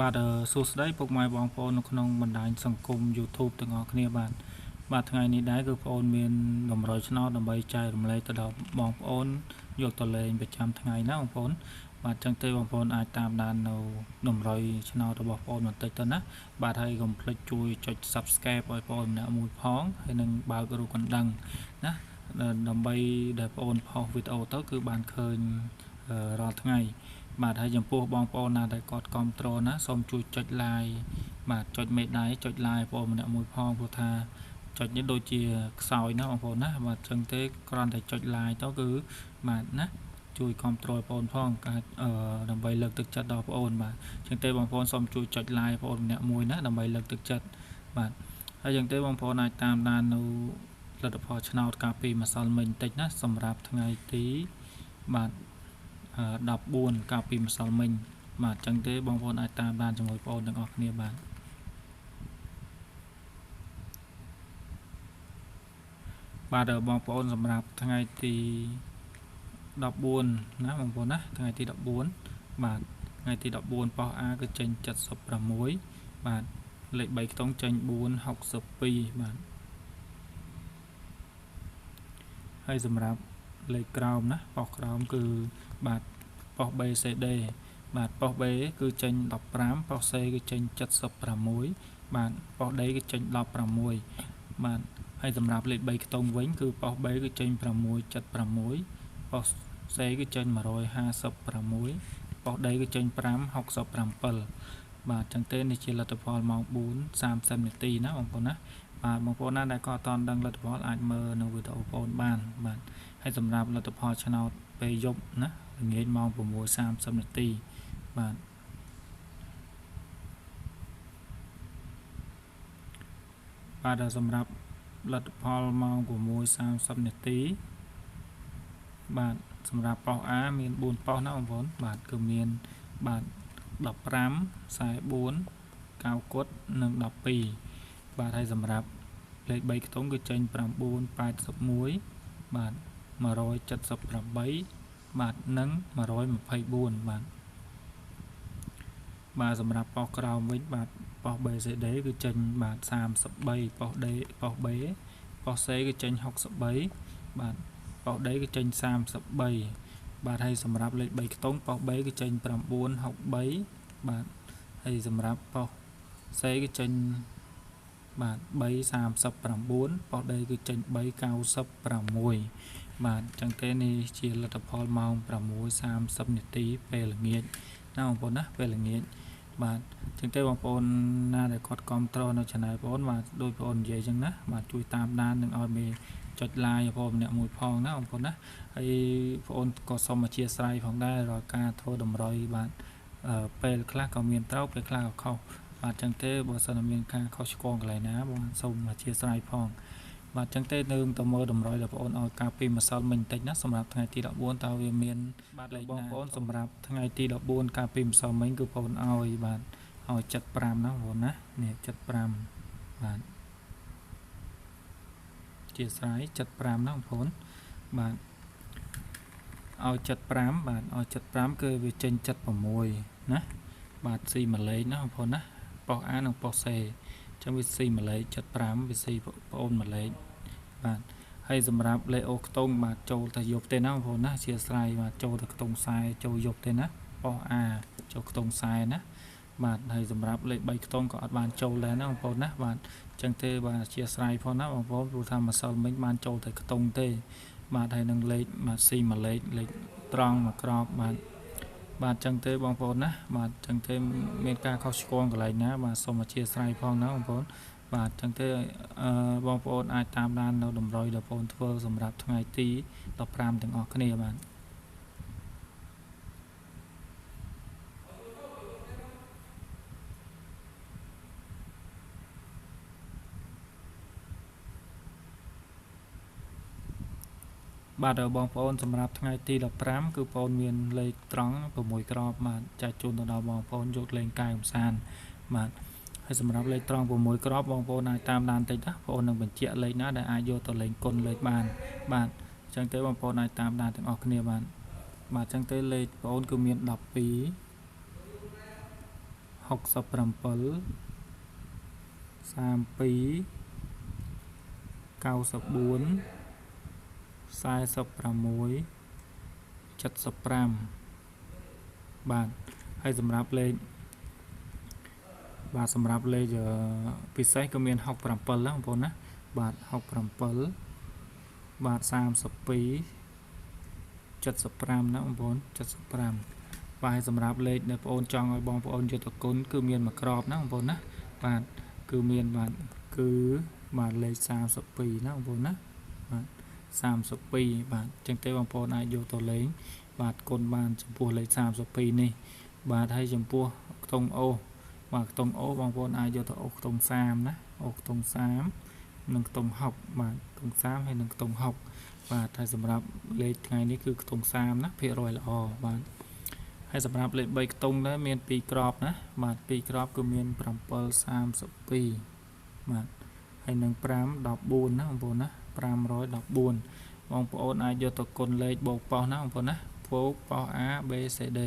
បាទសួស្តីពុកម៉ែបងប្អូននៅក្នុងបណ្ដាញសង្គម YouTube ទាំងអស់គ្នាបាទថ្ងៃនេះដែរគឺបងប្អូនមានតម្រុយឆ្នោតដើម្បីចែករំលែកទៅដល់បងប្អូនយកទៅលេងប្រចាំថ្ងៃណាបងប្អូនបាទអញ្ចឹងទេបងប្អូនអាចតាមដាននៅតម្រុយឆ្នោតរបស់បងប្អូនបន្តិចទៅណាបាទហើយកុំភ្លេចជួយចុច Subscribe ឲ្យបងប្អូនម្នាក់មួយផងហើយនឹងបើករូបកណ្ដឹងណាដើម្បីដែលបងប្អូនផុសវីដេអូទៅគឺបានឃើញរាល់ថ្ងៃបាទហើយចំពោះបងប្អូនណាដែលគាត់គ្រប់គ្រងណាសូមជួយចុច like បាទចុចមេដៃចុច like បងប្អូនម្នាក់មួយផងព្រោះថាចុចនេះដូចជាខ្សោយណាបងប្អូនណាបាទអញ្ចឹងទេគ្រាន់តែចុច like ទៅគឺបាទណាជួយគ្រប់គ្រងបងប្អូនផងការដើម្បីលើកទឹកចិត្តដល់បងប្អូនបាទអញ្ចឹងទេបងប្អូនសូមជួយចុច like បងប្អូនម្នាក់មួយណាដើម្បីលើកទឹកចិត្តបាទហើយអញ្ចឹងទេបងប្អូនអាចតាមដាននៅលទ្ធផលឆ្នោតកាលពីម្សិលមិញបន្តិចណាសម្រាប់ថ្ងៃទីបាទ14កាលពីម្សិលមិញបាទអញ្ចឹងទេបងប្អូនអាចតាមដានជាមួយបងប្អូនទាំងអស់គ្នាបាទបងប្អូនសម្រាប់ថ្ងៃទី14ណាបងប្អូនណាថ្ងៃទី14បាទថ្ងៃទី14ប៉ោះ A គឺចេញ76បាទលេខ3ខ្ទង់ចេញ462បាទហើយសម្រាប់លេខក្រោមណាប៉ោះក្រោមគឺបាទប៉ោះ BCD បាទប៉ោះ B គឺចេញ15ប៉ោះ C គឺចេញ76បាទប៉ោះ D គឺចេញ16បាទហើយសម្រាប់លេខ3ខ្ទង់វិញគឺប៉ោះ B គឺចេញ676ប៉ោះ C គឺចេញ156ប៉ោះ D គឺចេញ567បាទអញ្ចឹងទេនេះជាលទ្ធផលម៉ោង 4:30 នាទីណាបងប្អូនណាបាទបងប្អូនណាដែលក៏អត់ទាន់ដឹងលទ្ធផលអាចមើលនៅវីដេអូបងប្អូនបានបាទហើយសម្រាប់លទ្ធផលឆ្នោតពេលយប់ណាល្ងាចម៉ោង 6:30 នាទីបាទសម្រាប់លទ្ធផលម៉ោង 6:30 នាទីបាទសម្រាប់ប៉ោះ A មាន4ប៉ោះណាបងប្អូនបាទគឺមានបាទ15 44 9គត់និង12បាទហើយសម្រាប់លេខ3ខ្ទង់គឺចេញ981បាទ178បាទនិង124បាទសម្រាប់ប៉ោះក្រោមវិញបាទប៉ោះ BCD គឺចេញបាទ33ប៉ោះ D ប៉ោះ B ប៉ោះ C គឺចេញ63បាទប៉ោះ D គឺចេញ33បាទហើយសម្រាប់លេខ3ខ្ទង់ប៉ោះ B គឺចេញ963បាទហើយសម្រាប់ប៉ោះ C គឺចេញបាទ339ប៉ោះ D គឺចេញ396បាទអញ្ចឹងទេនេះជាលទ្ធផលម៉ោង 6:30 នាទីពេលល្ងាចណាបងប្អូនណាពេលល្ងាចបាទអញ្ចឹងទេបងប្អូនណាដែលគាត់គ្រប់គ្រងនៅ channel បងប្អូនបាទដោយបងប្អូននិយាយអញ្ចឹងណាបាទជួយតាមដាននិងឲ្យមេចុច like បងប្អូនម្នាក់មួយផងណាបងប្អូនណាហើយបងប្អូនក៏សូមអធិស្ឋានផងដែររាល់ការធ្វើតម្រុយបាទពេលខ្លះក៏មានត្រូវពេលខ្លះក៏ខុសបាទអញ្ចឹងទេបើសិនមានការខុសឆ្គងកន្លែងណាបងសូមអធិស្ឋានផងបាទអញ្ចឹងទេនឹងទៅមើលតម្រុយដល់បងប្អូនឲ្យការពីម្សិលមិញបន្តិចណាសម្រាប់ថ្ងៃទី14តើវាមានបាទលេខបងប្អូនសម្រាប់ថ្ងៃទី14ការពីម្សិលមិញគឺបងប្អូនឲ្យបាទឲ្យ75ណាបងប្អូនណានេះ75បាទជាស្រ័យ75ណាបងប្អូនបាទឲ្យ75បាទឲ្យ75គឺវាចេញ76ណាបាទស៊ីមួយលេខណាបងប្អូនណាប៉ោះ A និងប៉ោះ C អញ្ចឹងវាស៊ីមួយលេខ75វាស៊ីបងប្អូនមួយលេខបាទហើយសម្រាប់លេខអូខ្ទង់បាទចូលទៅយប់ទេណាបងប្អូនណាជាស្រ័យបាទចូលទៅខ្ទង់ខ្សែចូលយប់ទេណាប៉ោះ A ចូលខ្ទង់ខ្សែណាបាទហើយសម្រាប់លេខ3ខ្ទង់ក៏អត់បានចូលដែរណាបងប្អូនណាបាទអញ្ចឹងទេបាទជាស្រ័យផងណាបងប្អូនព្រោះថាម្សិលមិញបានចូលតែខ្ទង់ទេបាទហើយនឹងលេខបាទស៊ីមួយលេខលេខត្រង់មួយក្របបាទអញ្ចឹងទេបងប្អូនណាបាទអញ្ចឹងទេមានការខុសឆ្គងកន្លែងណាបាទសូមអធិស្ឋានផងណាបងប្អូនបាទអញ្ចឹងទេបងប្អូនអាចតាមដាននៅតម្រុយដែលបងប្អូនធ្វើសម្រាប់ថ្ងៃទី15ទាំងអស់គ្នាបាទបាទបងប្អូនសម្រាប់ថ្ងៃទី15គឺបងប្អូនមានលេខត្រង់6គ្រាប់បាទចែកជូនទៅដល់បងប្អូនយកលេងកាយកំសាន្តបាទហើយសម្រាប់លេខត្រង់6គ្រាប់បងប្អូនអាចតាមដានតិចណាបងប្អូននឹងបញ្ជាក់លេខណាដែលអាចយកទៅលេងគុណលេខបានបាទអញ្ចឹងទេបងប្អូនអាចតាមដានទាំងអស់គ្នាបាទអញ្ចឹងទេលេខបងប្អូនគឺមាន12 6 67 32 94 46 75 បាទហើយសម្រាប់លេខបាទសម្រាប់លេខពិសេសក៏មាន67ដែរបងប្អូនណាបាទ67បាទ32 75ណាបងប្អូន75បាទសម្រាប់លេខដែលបងប្អូនចង់ឲ្យបងប្អូនយកទៅគុណគឺមានមួយក្របណាបងប្អូនណាបាទគឺមានបាទគឺបាទលេខ32ណាបងប្អូនណាបាទ32បាទអញ្ចឹងទេបងប្អូនអាចយកទៅលេងបាទគុណបានចំពោះលេខ32នេះបាទហើយចំពោះខ្ទង់អូបាទខ្ទង់អូបងប្អូនអាចយកទៅអូខ្ទង់30ណាអូខ្ទង់30និងខ្ទង់60បាទខ្ទង់30ហើយនិងខ្ទង់60បាទហើយសម្រាប់លេខថ្ងៃនេះគឺខ្ទង់30ណាភាគរយល្អបាទហើយសម្រាប់លេខ3ខ្ទង់ដែរមាន2ក្របណាបាទ2ក្របគឺមាន7 32បាទហើយនឹង5 14ណាបងប្អូនណា514បងប្អូនអាចយកទៅគុណលេខបូកប៉ោះណាបងប្អូនណាបូកប៉ោះ A B C D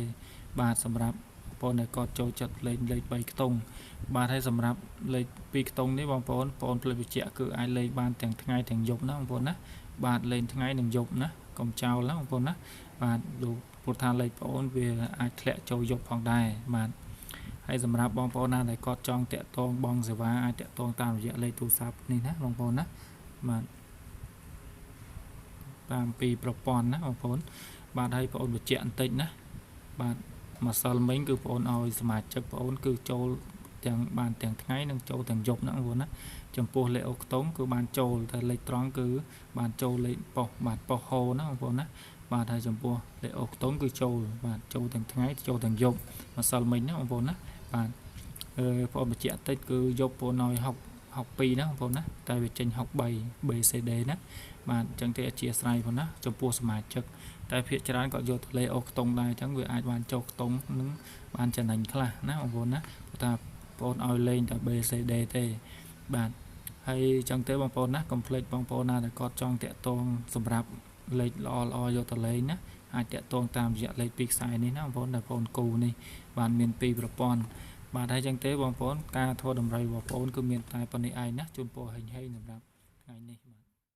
បាទសម្រាប់បងប្អូនដែលគាត់ចូលចិត្តលេខ3ខ្ទង់បាទហើយសម្រាប់លេខ2ខ្ទង់នេះបងប្អូនភ្លេចបញ្ជាក់គឺអាចលេខបានទាំងថ្ងៃទាំងយប់ណាបងប្អូនណាបាទលេខថ្ងៃនិងយប់ណាកុំចោលណាបងប្អូនណាបាទលោកព្រោះថាលេខបងប្អូនវាអាចធ្លាក់ចូលយប់ផងដែរបាទហើយសម្រាប់បងប្អូនណាដែលគាត់ចង់តាក់ទងបងសេវាអាចតាក់ទងតាមរយៈលេខទូរស័ព្ទនេះណាបងប្អូនណាបាទតាមពីប្រព័ន្ធណាបងប្អូនបាទហើយបងប្អូនបញ្ជាក់បន្តិចណាបាទម្សិលមិញគឺបងប្អូនឲ្យសមាជិកបងប្អូនគឺចូលទាំងបានទាំងថ្ងៃនិងចូលទាំងយប់ណាបងប្អូនណាចំពោះលេខអូខ្ទង់គឺបានចូលតែលេខត្រង់គឺបានចូលលេខប៉ុសបាទប៉ុសហូណាបងប្អូនណាបាទហើយចំពោះលេខអូខ្ទង់គឺចូលបាទចូលទាំងថ្ងៃចូលទាំងយប់ម្សិលមិញណាបងប្អូនណាបាទបងប្អូនបញ្ជាក់តិចគឺយប់បងប្អូនឲ្យ62ណាបងប្អូនណាតែវាចេញ63 BCD ណាបាទអញ្ចឹងទេអធិស្ឋានបងណាចំពោះសមាជិកតែភាគច្រើនក៏យកទៅលេអូខ្ទង់ដែរអញ្ចឹងវាអាចបានចូលខ្ទង់នឹងបានចំណេញខ្លះណាបងប្អូនណាព្រោះថាបងប្អូនឲ្យលេងតែ BCD ទេបាទហើយអញ្ចឹងទេបងប្អូនណាកុំភ្លេចបងប្អូនណាដែលគាត់ចង់តាក់ទងសម្រាប់លេខល្អយកទៅលេងណាអាចតាក់ទងតាមរយៈលេខ2ខ្សែនេះណាបងប្អូនដែលបងប្អូនគូនេះបានមាន2ប្រព័ន្ធបាទហើយអញ្ចឹងទេបងប្អូនការធ្វើតម្រូវរបស់បងប្អូនគឺមានតែប៉ុណ្្នេះឯងណាជូនពរហេងហេងសម្រាប់ថ្ងៃនេះ